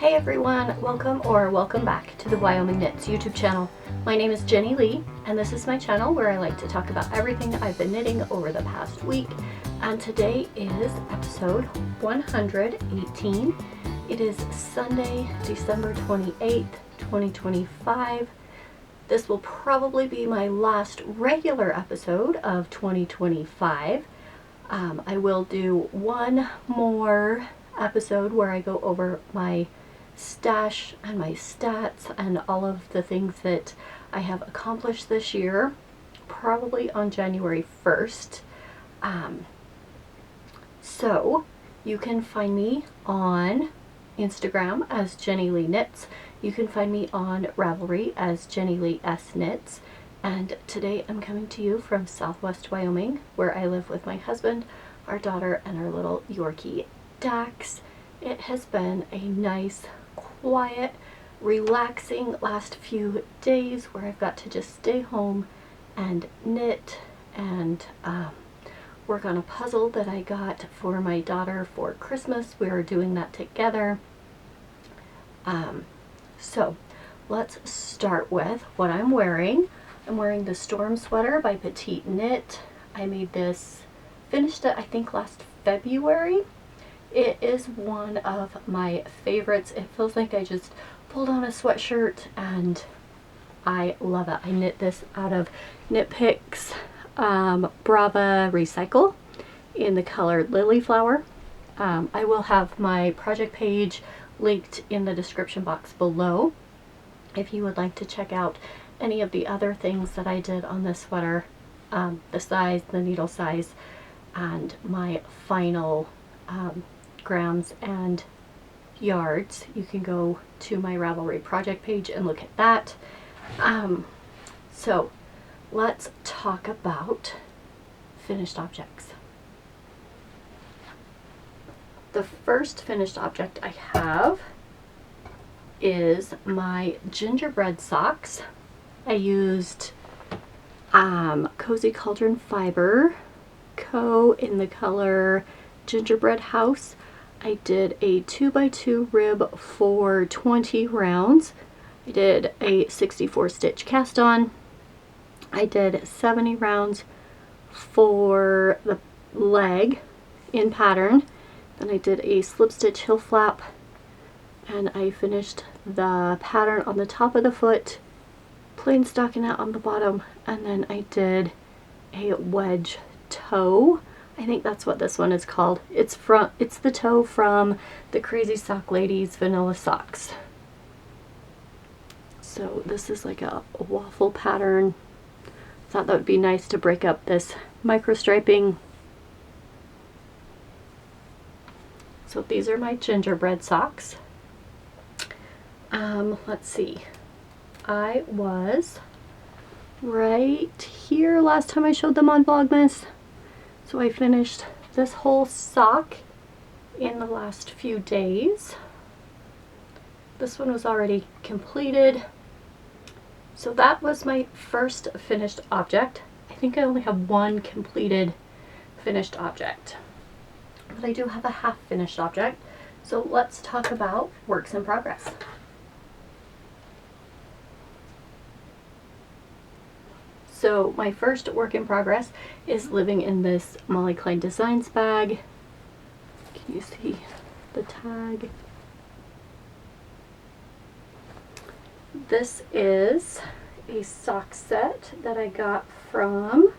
Hey everyone, welcome back to the Wyoming Knits YouTube channel. My name is Jenny Lee, and this is my channel where I like to talk about everything I've been knitting over the past week. And today is episode 118. It is Sunday, December 28th, 2025. This will probably be my last regular episode of 2025. I will do one more episode where I go over my stash and my stats and all of the things that I have accomplished this year, probably on January 1st. So you can find me on Instagram as Jenny Lee Knits. You can find me on Ravelry as Jenny Lee S Knits. And today I'm coming to you from Southwest Wyoming, where I live with my husband, our daughter, and our little Yorkie Dax. It has been a nice, quiet, relaxing last few days where I've got to just stay home and knit and work on a puzzle that I got for my daughter for Christmas. We are doing that together. So let's start with what I'm wearing. I'm wearing the Storm Sweater by Petite Knit. I made this, finished it I think last February. It is one of my favorites. It feels like I just pulled on a sweatshirt and I love it. I knit this out of Knit Picks Brava Recycle in the color Lily Flower. I will have my project page linked in the description box below if you would like to check out any of the other things that I did on this sweater, the size, the needle size, and my final grams and yards. You can go to my Ravelry project page and look at that. So let's talk about finished objects. The first finished object I have is my gingerbread socks. I used Cozy Cauldron Fiber Co. in the color Gingerbread House. I did a 2x2 rib for 20 rounds. I did a 64 stitch cast on. I did 70 rounds for the leg in pattern. Then I did a slip stitch heel flap, and I finished the pattern on the top of the foot, plain stockinette on the bottom, and then I did a wedge toe. I think that's what this one is called. It's the toe from the Crazy Sock Ladies Vanilla Socks. So this is like a waffle pattern. Thought that would be nice to break up this micro striping. So these are my gingerbread socks. Let's see. I was right here last time I showed them on Vlogmas. So I finished this whole sock in the last few days. This one was already completed. So that was my first finished object. I think I only have one completed finished object, but I do have a half finished object. So let's talk about works in progress. So my first work in progress is living in this Molly Klein Designs bag. Can you see the tag? This is a sock set that I got from,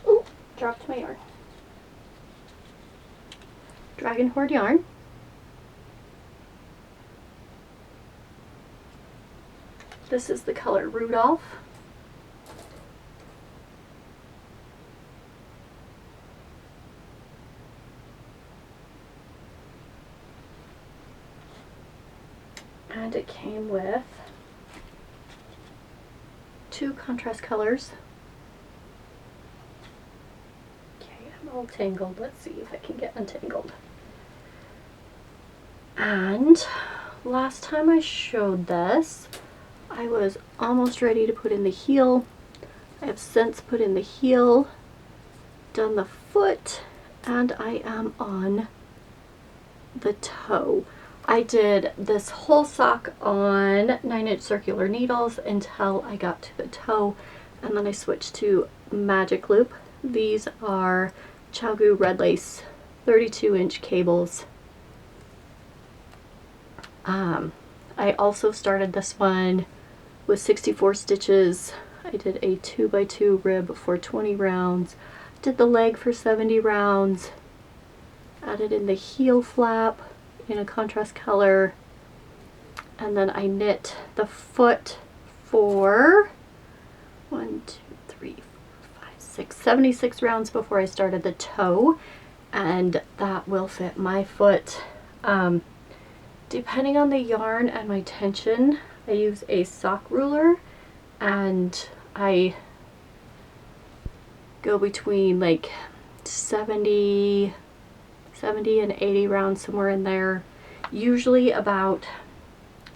oh, dropped my yarn, Dragon Hoard yarn. This is the color Rudolph. And it came with two contrast colors. Okay, I'm all tangled. Let's see if I can get untangled. And last time I showed this, I was almost ready to put in the heel. I have since put in the heel, done the foot, and I am on the toe. I did this whole sock on 9-inch circular needles until I got to the toe, and then I switched to magic loop. These are Chagu red lace 32-inch cables. I also started this one with 64 stitches. I did a 2x2 rib for 20 rounds, did the leg for 70 rounds, added in the heel flap in a contrast color, and then I knit the foot for 76 rounds before I started the toe, and that will fit my foot. Depending on the yarn and my tension, I use a sock ruler, and I go between like 70 and 80 rounds, somewhere in there. Usually about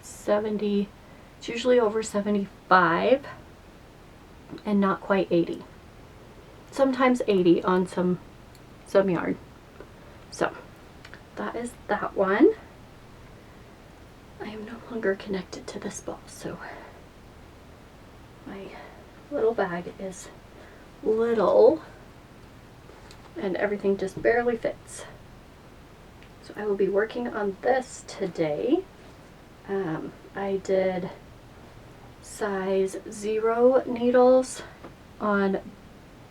70, it's usually over 75 and not quite 80. Sometimes 80 on some yarn. So that is that one. I am no longer connected to this ball, so my little bag is little and everything just barely fits. So I will be working on this today. I did size 0 needles on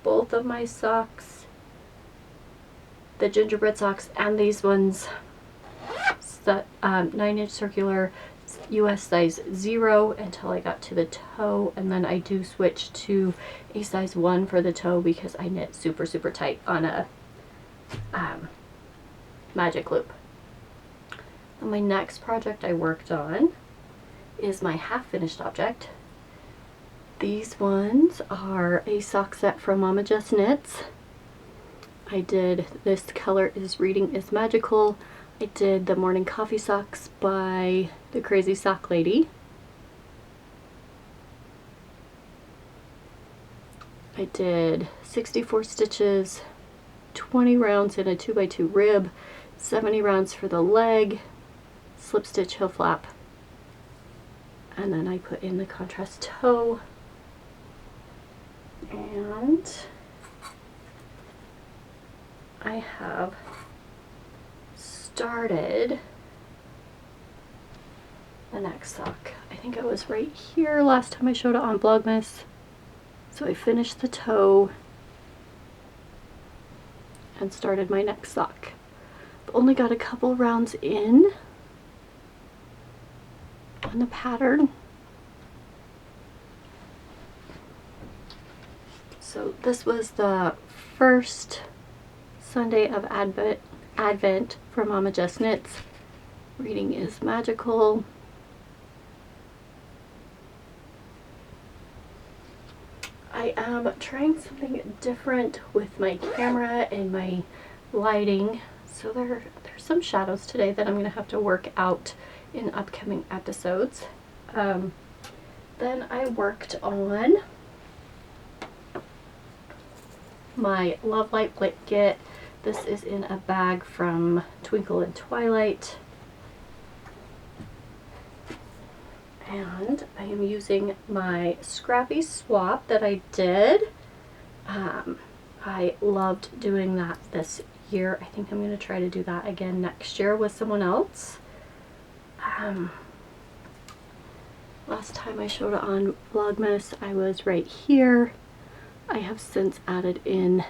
both of my socks, the gingerbread socks and these ones, 9-inch circular US size 0 until I got to the toe, and then I do switch to a size 1 for the toe because I knit super tight on a magic loop. And my next project I worked on is my half finished object. These ones are a sock set from Momma Jess Knits. I did this color is Reading is Magical. I did the morning coffee socks by the Crazy Sock Lady. I did 64 stitches, 20 rounds in a 2x2 rib, 70 rounds for the leg, slip stitch heel flap, and then I put in the contrast toe. And I have started the next sock. I think it was right here last time I showed it on Vlogmas. So I finished the toe and started my next sock. I've only got a couple rounds in on the pattern. So this was the first Sunday of Advent for Momma Jess Knits. Reading is Magical. I am trying something different with my camera and my lighting. So there's some shadows today that I'm going to have to work out in upcoming episodes. Then I worked on my Love Light blanket. This is in a bag from Twinkle and Twilight. And I am using my Scrappy swap that I did. I loved doing that this year. I think I'm going to try to do that again next year with someone else. Last time I showed it on Vlogmas, I was right here. I have since added in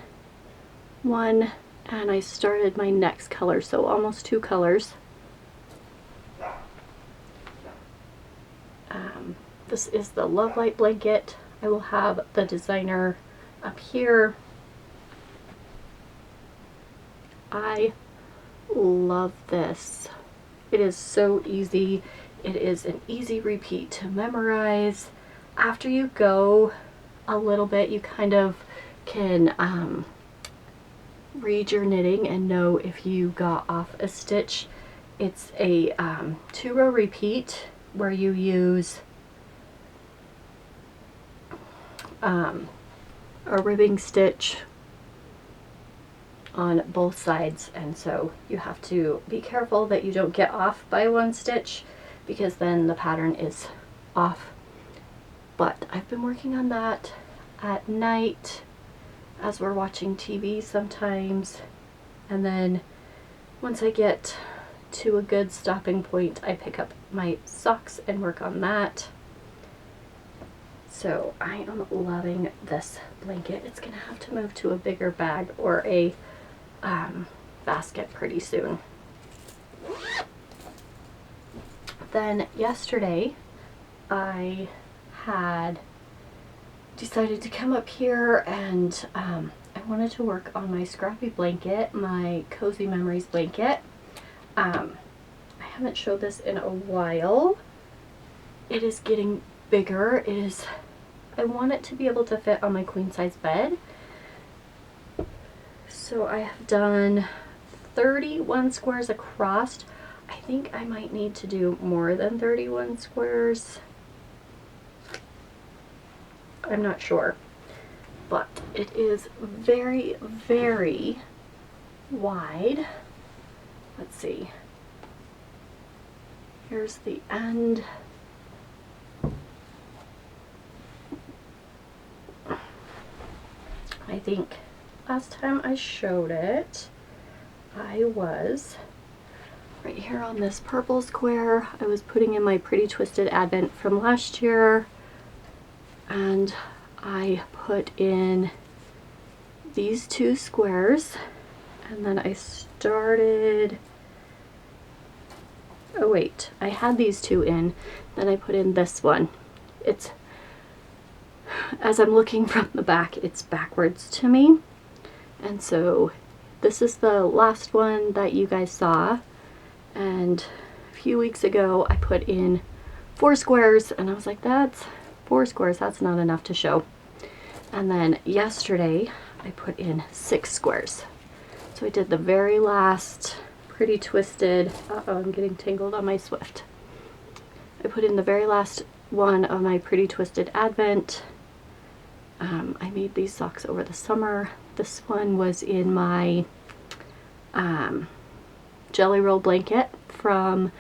one, and I started my next color, so almost 2 colors. This is the Love Light blanket. I will have the designer up here. I love this. It is so easy. It is an easy repeat to memorize. After you go a little bit, you kind of can read your knitting and know if you got off a stitch. It's a 2-row repeat where you use a ribbing stitch on both sides, and so you have to be careful that you don't get off by one stitch, because then the pattern is off. But I've been working on that at night as we're watching TV sometimes, and then once I get to a good stopping point, I pick up my socks and work on that. So I am loving this blanket. It's gonna have to move to a bigger bag or a basket pretty soon. Then yesterday I had decided to come up here and I wanted to work on my Scrappy blanket, my Cozy Memories blanket. I haven't showed this in a while. It is getting bigger. I want it to be able to fit on my queen size bed. So I have done 31 squares across. I think I might need to do more than 31 squares. I'm not sure, but it is very, very wide. Let's see. Here's the end. I think last time I showed it, I was right here on this purple square. I was putting in my Pretty Twisted Advent from last year, and I put in these two squares, and then I started, oh wait, I had these two in, then I put in this one. It's, as I'm looking from the back, it's backwards to me, and so this is the last one that you guys saw, and a few weeks ago I put in 4 squares, and I was like, that's 4 squares, that's not enough to show. And then yesterday I put in 6 squares. So I did the very last Pretty Twisted, uh-oh, I'm getting tangled on my Swift. I put in the very last one of my Pretty Twisted Advent. I made these socks over the summer. This one was in my Jelly Roll blanket from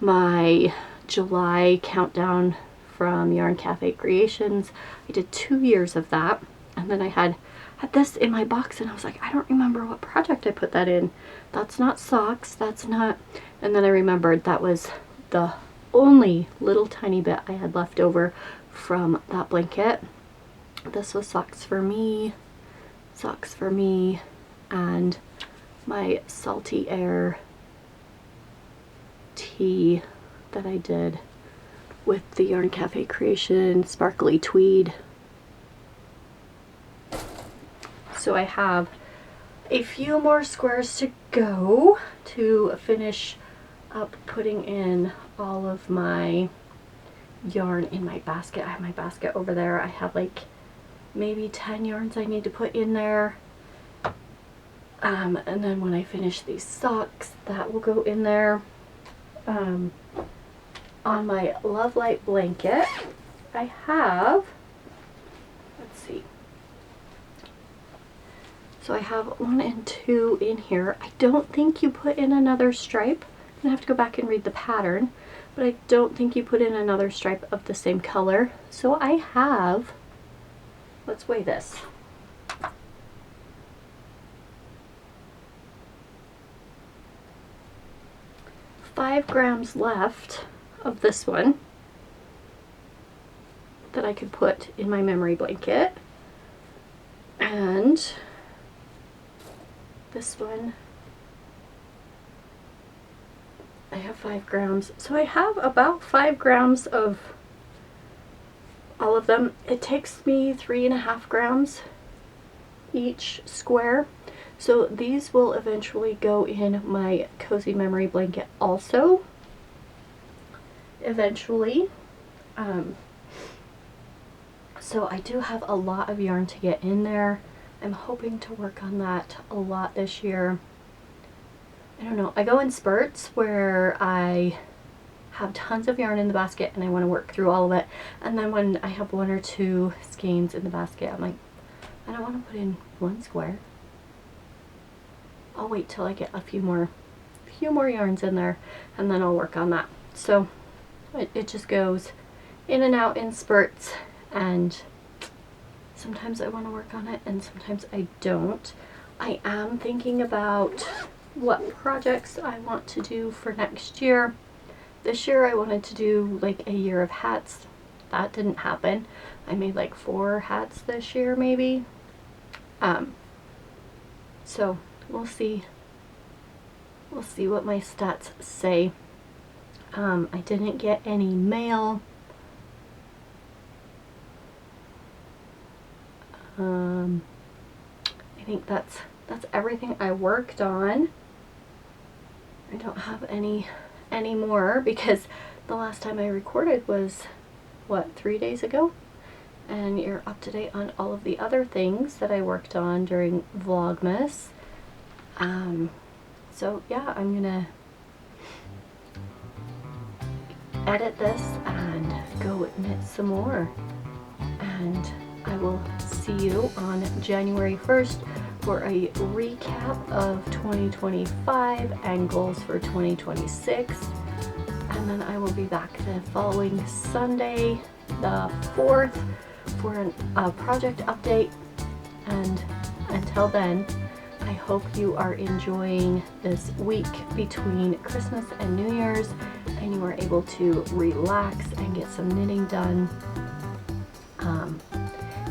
my July countdown from Yarn Cafe Creations. I did 2 years of that, and then I had this in my box, and I was like, I don't remember what project I put that in. That's not socks, that's not, and then I remembered that was the only little tiny bit I had left over from that blanket. This was socks for me, and my Salty Air tee that I did with the Yarn Cafe Creation sparkly tweed. So I have a few more squares to go to finish up putting in all of my yarn in my basket. I have my basket over there. I have like maybe 10 yarns I need to put in there. And then when I finish these socks, that will go in there. On my Love Light blanket, I have, let's see, so I have 1 and 2 in here. I don't think you put in another stripe. I'm gonna have to go back and read the pattern, but I don't think you put in another stripe of the same color. So I have, let's weigh this. 5 grams left of this one that I could put in my memory blanket, and this one I have 5 grams, so I have about 5 grams of all of them. It takes me 3.5 grams each square. So these will eventually go in my Cozy Memory blanket also, eventually. So I do have a lot of yarn to get in there. I'm hoping to work on that a lot this year. I don't know, I go in spurts where I have tons of yarn in the basket and I want to work through all of it. And then when I have 1 or 2 skeins in the basket, I'm like, I don't want to put in 1 square. I'll wait till I get a few more yarns in there, and then I'll work on that. So it just goes in and out in spurts, and sometimes I want to work on it and sometimes I don't. I am thinking about what projects I want to do for next year. This year I wanted to do like a year of hats. That didn't happen. I made like 4 hats this year maybe. So we'll see. We'll see what my stats say. I didn't get any mail. I think that's everything I worked on. I don't have any more because the last time I recorded was, what, 3 days ago? And you're up to date on all of the other things that I worked on during Vlogmas. So yeah, I'm gonna edit this and go knit some more. And I will see you on January 1st for a recap of 2025 and goals for 2026. And then I will be back the following Sunday, the 4th, for a project update. And until then, I hope you are enjoying this week between Christmas and New Year's, and you are able to relax and get some knitting done.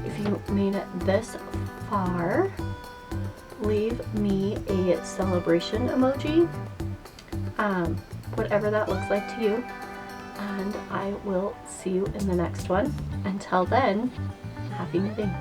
If you made it this far, leave me a celebration emoji, whatever that looks like to you, and I will see you in the next one. Until then, happy knitting.